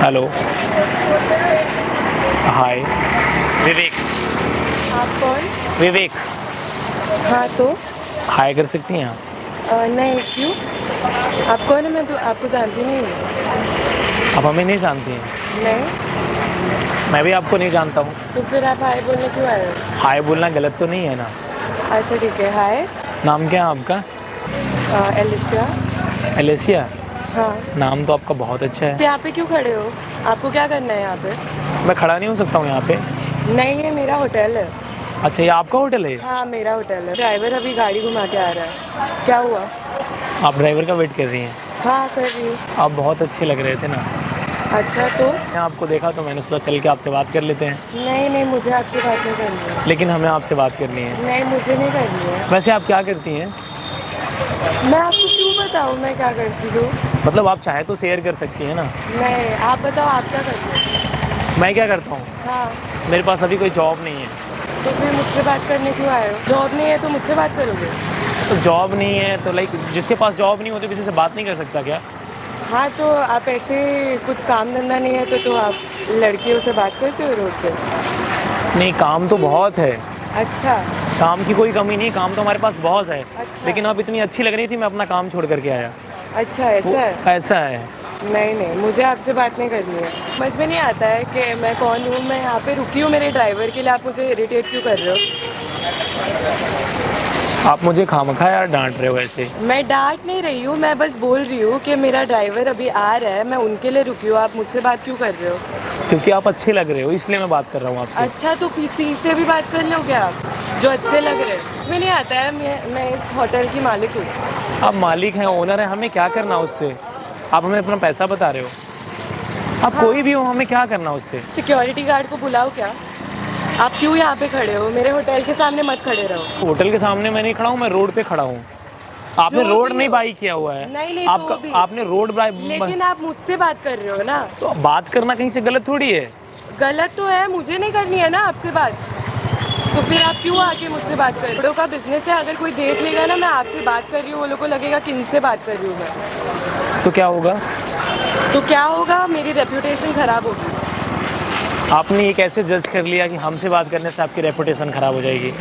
Hello. हाय। विवेक। आप कौन? विवेक। हाँ तो हाय कर सकती हैं आप? नहीं, क्यों? आप कौन है? मैं तो आपको जानती नहीं हूँ। आप हमें नहीं जानती हैं? नहीं। मैं भी आपको नहीं जानता हूँ। तो फिर आप हाय बोलने क्यों आए हो? हाय बोलना गलत तो नहीं है ना? अच्छा ठीक है, हाय। नाम क्या है आपका? एलिसिया। एलेसिया। हाँ। नाम तो आपका बहुत अच्छा आप है। यहाँ पे क्यों खड़े हो? आपको क्या करना है यहाँ पे? मैं खड़ा नहीं हो सकता हूँ यहाँ पे? नहीं, ये मेरा होटल है। अच्छा, ये आपका होटल है? हाँ, मेरा होटल है। ड्राइवर अभी गाड़ी घुमा के आ रहा है। क्या हुआ? आप ड्राइवर का वेट कर रही हैं? हाँ, कर रही हूँ। आप बहुत अच्छे लग रहे थे ना। अच्छा तो? मैं आपको देखा तो मैंने सोचा चल के आपसे बात कर लेते हैं। नहीं नहीं, मुझे आपसे बात नहीं करनी है। लेकिन हमें आपसे बात करनी है। नहीं, मुझे नहीं करनी है। वैसे आप क्या करती हैं? मैं आपको क्यों बताऊँ मैं क्या करती हूँ? मतलब आप चाहे तो शेयर कर सकती हैं ना। नहीं, आप बताओ आप क्या करते हो? मैं क्या करता हूँ? हाँ। मेरे पास अभी कोई जॉब नहीं है। तो फिर मुझसे बात करने क्यों आए हो? जॉब नहीं है तो मुझसे बात करोगे? तो जॉब नहीं है तो लाइक जिसके पास जॉब नहीं होती किसी से बात नहीं कर सकता क्या? हाँ तो आप ऐसे कुछ काम धंधा नहीं है तो आप लड़कियों से बात करते हो रोड पे? नहीं, काम तो बहुत है। अच्छा। काम की कोई कमी नहीं, काम तो हमारे पास बहुत है। अच्छा। लेकिन आप इतनी अच्छी लग रही थी, मैं अपना काम छोड़ करके आया। अच्छा, ऐसा है? ऐसा है। नहीं नहीं, मुझे आपसे बात नहीं करनी है। समझ में नहीं आता है कि मैं कौन हूँ। मैं यहाँ पे रुकी हूँ मेरे ड्राइवर के लिए, आप मुझे इरिटेट क्यों कर रहे हो? आप मुझे खामखा यार डांट रहे हो ऐसे। मैं डांट नहीं रही हूँ, मैं बस बोल रही हूँ कि मेरा ड्राइवर अभी आ रहा है, मैं उनके लिए रुकी हूँ। आप मुझसे बात क्यों कर रहे हो? क्योंकि आप अच्छे लग रहे हो इसलिए मैं बात कर रहा हूँ आपसे। अच्छा, तो किसी से भी बात कर लोगे आप जो अच्छे लग रहे हैं? मुझे नहीं आता है। मैं इस होटल की मालिक हूँ। आप मालिक हैं, ओनर हैं, हमें क्या करना उससे? आप हमें अपना पैसा बता रहे हो। आप हाँ। कोई भी हो, हमें क्या करना उससे? सिक्योरिटी गार्ड को बुलाओ क्या? आप क्यों यहाँ पे खड़े हो? मेरे होटल के सामने मत खड़े रहो। होटल के सामने मैं नहीं खड़ा हूँ, मैं रोड पे खड़ा हूँ। आपने जो रोड भी नहीं हो। बाई किया हुआ है। नहीं नहीं, आपका तो भी आपने रोड लेकिन आप मुझसे बात कर रहे हो ना। तो बात करना कहीं से गलत थोड़ी है। गलत तो है, मुझे नहीं करनी है ना आपसे बात। तो फिर आप क्यों आके मुझसे बात कर रहे हो? लोगों का बिजनेस है, अगर कोई देख लेगा ना मैं आपसे बात कर रही हूँ, वो लोग को लगेगा किन से बात कर रही हूँ मैं। तो क्या होगा? तो क्या होगा? मेरी रेपुटेशन खराब होगी। आपने ये कैसे जज कर लिया कि हमसे बात करने से आपकी रेपुटेशन खराब हो जाएगी?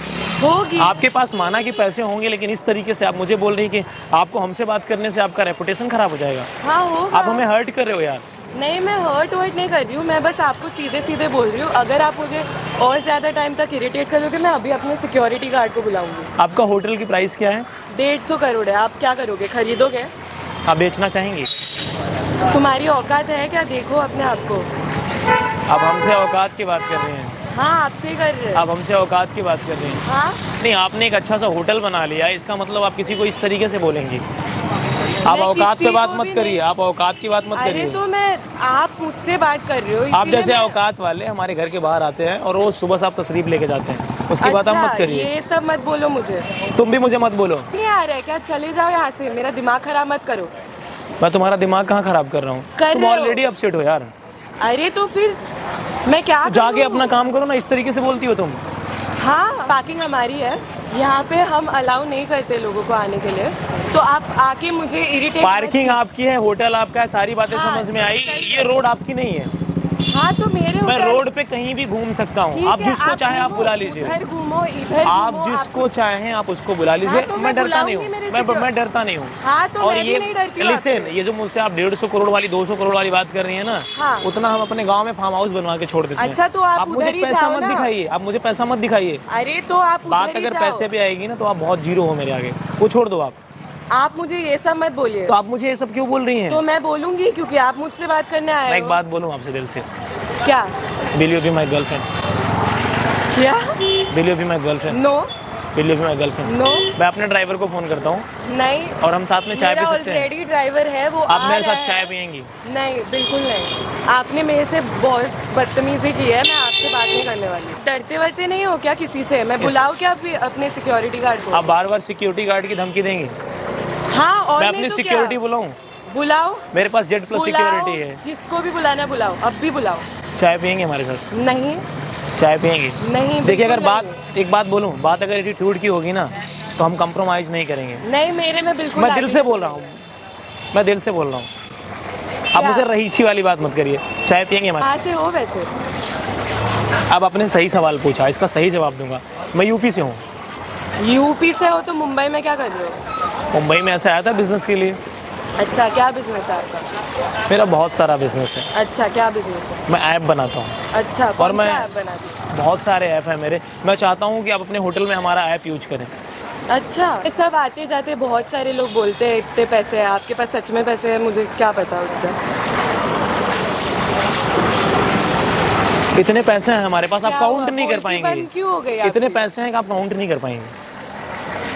होगी। आपके पास माना कि पैसे होंगे, लेकिन इस तरीके से आप मुझे बोल रही कि आपको हमसे बात करने से आपका रेपुटेशन खराब हो जाएगा। हाँ होगा। आप हमें हर्ट कर रहे हो यार। नहीं, मैं हर्ट नहीं कर रही हूँ, मैं बस आपको सीधे सीधे बोल रही हूँ। अगर आप मुझे और ज़्यादा टाइम तक इरिटेट करोगे, मैं अभी अपने सिक्योरिटी गार्ड को बुलाऊंगी। आपका होटल की प्राइस क्या है? 150 करोड़ है। आप क्या करोगे? खरीदोगे? आप बेचना चाहेंगी? तुम्हारी औकात है क्या? देखो अपने आप को। आप हमसे औकात की बात कर रहे हैं? हाँ, आपसे ही कर रहे हैं। आप हमसे औकात की बात कर रहे हैं? हाँ। नहीं, आपने एक अच्छा सा होटल बना लिया, इसका मतलब आप किसी को इस तरीके से बोलेंगी? आप मैं औकात पे किसी बात को मत भी करिए, नहीं- आप औकात की बात मत अरे करिए। तो आप मुझसे बात कर रहे हो आप इसीलिए जैसे मैं- औकात वाले हमारे घर के बाहर आते हैं और रोज सुबह से आप तशरीफ लेके जाते हैं, उसकी बात आप अच्छा, मत करिए। ये सब मत बोलो मुझे। तुम भी मुझे मत बोलो। नहीं आ रहा है क्या? चले जाओ यहाँ से, मेरा दिमाग खराब मत करो। मैं तुम्हारा दिमाग कहाँ खराब कर रहा हूँ? कर तुम रहे हो। ऑलरेडी अपसेट हो यार। अरे तो फिर मैं क्या तो जाके करूं? अपना काम करो ना, इस तरीके से बोलती हो तुम। हाँ, पार्किंग हमारी है यहाँ पे, हम अलाउ नहीं करते लोगों को आने के लिए। तो आप आके मुझे इरिटेट पार्किंग आपकी है, होटल आपका है, सारी बातें हाँ, समझ में आई। सही ये रोड आपकी नहीं है। हाँ तो मेरे मैं होटल रोड पे कहीं भी घूम सकता हूँ, ठीक आप है, जिसको चाहे आप घूमो, बुला लीजिए। उधर घूमो, इधर आप घूमो, जिसको चाहें आप उसको बुला लीजिए। हाँ, तो मैं मैं डरता नहीं बुलाऊंगी मेरे हूँ, से क्यों? मैं डरता नहीं हूँ। हाँ तो और मैं ये भी नहीं डरती हूँ लिसन, आपसे। ये जो मुझसे आप 150 करोड़ वाली 200 करोड़ वाली बात कर रही है ना, हाँ। उतना हम अपने गांव में फार्म हाउस बनवा के छोड़ देते हैं। अच्छा, तो आप मुझे उधर ही पैसा जाओ मत ना। दिखाइए, आप मुझे पैसा मत दिखाइए। अरे तो आप बात उधर ही अगर जाओ। पैसे पे आएगी ना तो आप बहुत जीरो हो मेरे आगे, वो छोड़ दो आप मुझे ये सब मत बोलिए। तो आप मुझे ये सब क्यों बोल रही हैं? तो मैं बोलूंगी क्योंकि आप मुझसे बात करने आए हो। मैं एक बात बोलूँ आपसे दिल से? क्या? Will you be my girlfriend? क्या? Will you be my girlfriend? No will you be my girlfriend? No. मैं अपने ड्राइवर को फोन करता हूँ नहीं, और हम साथ में चाय पी मेरा सकते हैं। ऑलरेडी ड्राइवर है, वो आप आ मेरे रहा साथ चाय है। पियेंगी? नहीं, बिल्कुल नहीं। आपने मेरे से बहुत बदतमीजी की है, मैं आपसे बात नहीं करने वाली। डरते वरते नहीं हो क्या किसी से? मैं बुलाऊं क्या अपने सिक्योरिटी गार्ड को? आप बार बार सिक्योरिटी गार्ड की धमकी देंगी? हाँ, और मैं नहीं अपनी तो सिक्योरिटी क्या? बुलाऊं? बुलाओ। मेरे पास जेड प्लस बुलाओ, सिक्योरिटी है। जिसको भी बुलाना बुलाओ, अब भी बुलाओ। चाय पियेंगे हमारे साथ? नहीं चाय पियेंगे? नहीं, देखिए, बिल्कुल अगर बात नहीं। एक बात बोलूं, बात अगर एटीट्यूड की होगी ना तो हम कंप्रोमाइज़ नहीं करेंगे। नहीं, मेरे में बिल्कुल मैं दिल से attitude बोल रहा नहीं हूँ, है। मैं दिल से बोल रहा हूँ। आप क्या? मुझे रहीसी वाली बात मत करिए। चाय पियेंगे हमारे? कहाँ से हो वैसे? अब आपने सही सवाल पूछा, इसका सही जवाब दूंगा। मैं यूपी से हूँ। यूपी से हो तो मुंबई में क्या कर रहे हो? मुंबई में ऐसे आया था बिजनेस के लिए। अच्छा, क्या बिजनेस है आपका? मेरा बहुत सारा बिजनेस है। अच्छा, क्या बिजनेस है? मैं ऐप बनाता हूँ। अच्छा, कौन सा मैं ऐप बनाते हो? बहुत सारे ऐप हैं मेरे। मैं चाहता हूँ कि आप अपने होटल में हमारा ऐप यूज करें। अच्छा, ये सब आते जाते बहुत सारे लोग बोलते हैं इतने पैसे हैं, आपके पास सच में पैसे हैं? मुझे क्या पता उसका। इतने पैसे हैं हमारे पास, आप क्या काउंट हुआ? नहीं कर बोल के बंद पाएंगे। क्यों हो गई इतने आपकी? पैसे हैं कि आप काउंट नहीं कर पाएंगे।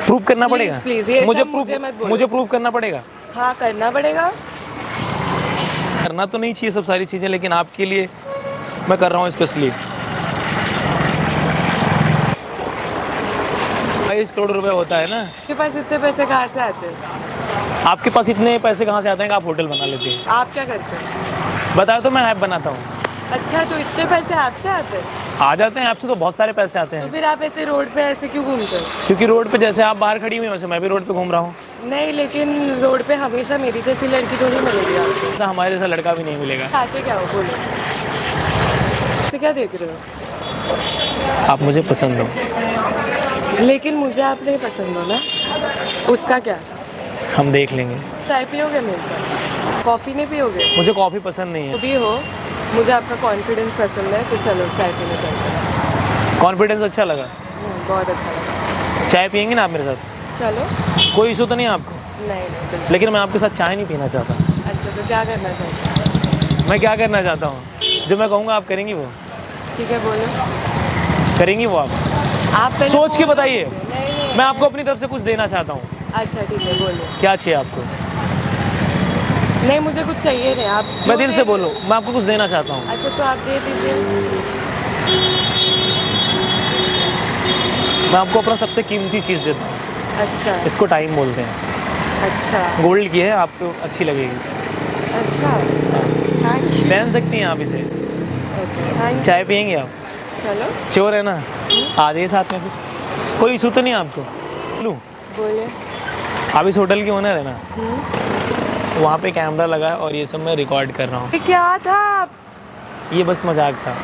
प्रूव करना Please, पड़ेगा। please, ये मुझे सब मुझे मत बोलो। मुझे प्रूव करना पड़ेगा। हाँ, करना पड़ेगा। करना तो नहीं चाहिए सब सारी चीज़ें, लेकिन आपके लिए मैं कर रहा हूँ स्पेशली। 22 करोड़ रुपए होता है ना। आपके पास इतने पैसे कहाँ से आते हैं? आपके पास इतने पैसे कहाँ से आते हैं कि आप होटल बना लेते हैं? आप क्या करते हैं? बताया तो, मैं ऐप बनाता हूँ। अच्छा, तो इतने पैसे आपसे आते हैं? आ जाते हैं, ऐप से तो बहुत सारे पैसे आते तो हैं। फिर आप ऐसे रोड पे ऐसे क्यों घूमते हो? क्योंकि रोड पे जैसे आप बाहर खड़ी हुई हैं, वैसे मैं भी रोड पे घूम रहा हूँ। नहीं, लेकिन रोड पे हमेशा मेरी जैसी लड़की थोड़ी मिलेगी आपको। ऐसा हमारे जैसा लड़का भी नहीं मिलेगा। खाते क्या हो, बोलो। ऐसे क्या देख रहे हो? आप मुझे पसंद हो। लेकिन मुझे आप नहीं पसंद हो ना, उसका क्या? हम देख लेंगे। चाय पियोगे मेरे साथ? कॉफ़ी नहीं पियोगे? मुझे कॉफ़ी पसंद नहीं तो है। भी हो, मुझे आपका कॉन्फिडेंस पसंद है, तो चलो चाय पीने चलते हैं। कॉन्फिडेंस अच्छा लगा। बहुत अच्छा लगा। चाय पियेंगे ना आप मेरे साथ? चलो। कोई इशू तो नहीं है आपको? नहीं बिल्कुल। लेकिन मैं आपके साथ चाय नहीं पीना चाहता। अच्छा, तो क्या करना चाहते हो? मैं क्या करना चाहता हूँ, जो मैं कहूँगा आप करेंगी वो? ठीक है, बोलो। करेंगी वो आप? आप सोच के बताइए। नहीं, मैं आपको अपनी तरफ से कुछ देना चाहता हूँ। अच्छा ठीक है, बोलो। क्या चाहिए आपको? नहीं, मुझे कुछ चाहिए नहीं, आप मैं दिल से बोलो, मैं आपको कुछ देना चाहता हूँ। अच्छा, तो आप दे दीजिए। मैं आपको अपना सबसे कीमती चीज़ देता हूँ। अच्छा इसको टाइम बोलते हैं। अच्छा गोल्ड की है, आपको अच्छी लगेगी। अच्छा, थैंक यू। पहन सकती हैं आप इसे। Thank you. चाय पियेंगे आप? चलो, श्योर है ना? आ जाइए साथ में फिर। कोई इशू तो नहीं है आपको? लूँ? बोलिए। आप इस होटल की ओनर है ना? हम्म। वहाँ पे कैमरा लगा है और ये सब मैं रिकॉर्ड कर रहा हूँ। ये क्या था? ये बस मजाक था।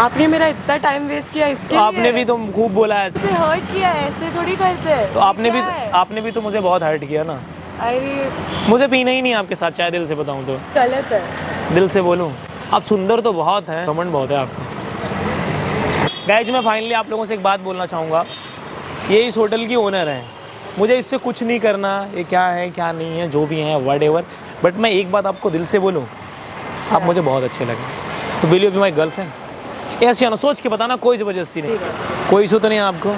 आपने मेरा इतना टाइम वेस्ट किया इसके लिए? आपने भी तो खूब बोला है। मुझे हर्ट किया है, ऐसे थोड़ी करते हैं। तो आपने भी तो मुझे बहुत हर्ट किया ना। अरे मुझे पीना ही नहीं है आपके साथ चाय, दिल से बताऊँ तो। गलत है। दिल से बोलूँ, आप सुंदर तो बहुत हैं, घमंड बहुत है आपको। गाइस, मैं फाइनली आप लोगों से एक बात बोलना चाहूँगा। ये इस होटल की ओनर हैं, मुझे इससे कुछ नहीं करना, ये क्या है क्या नहीं है जो भी है व्हाटएवर, बट मैं एक बात आपको दिल से बोलूँ, आप मुझे बहुत अच्छे लगे। तो will you be my girlfriend? ऐसे ना सोच के बताना, कोई ज़बरदस्ती नहीं। कोई इशू तो नहीं है आपको?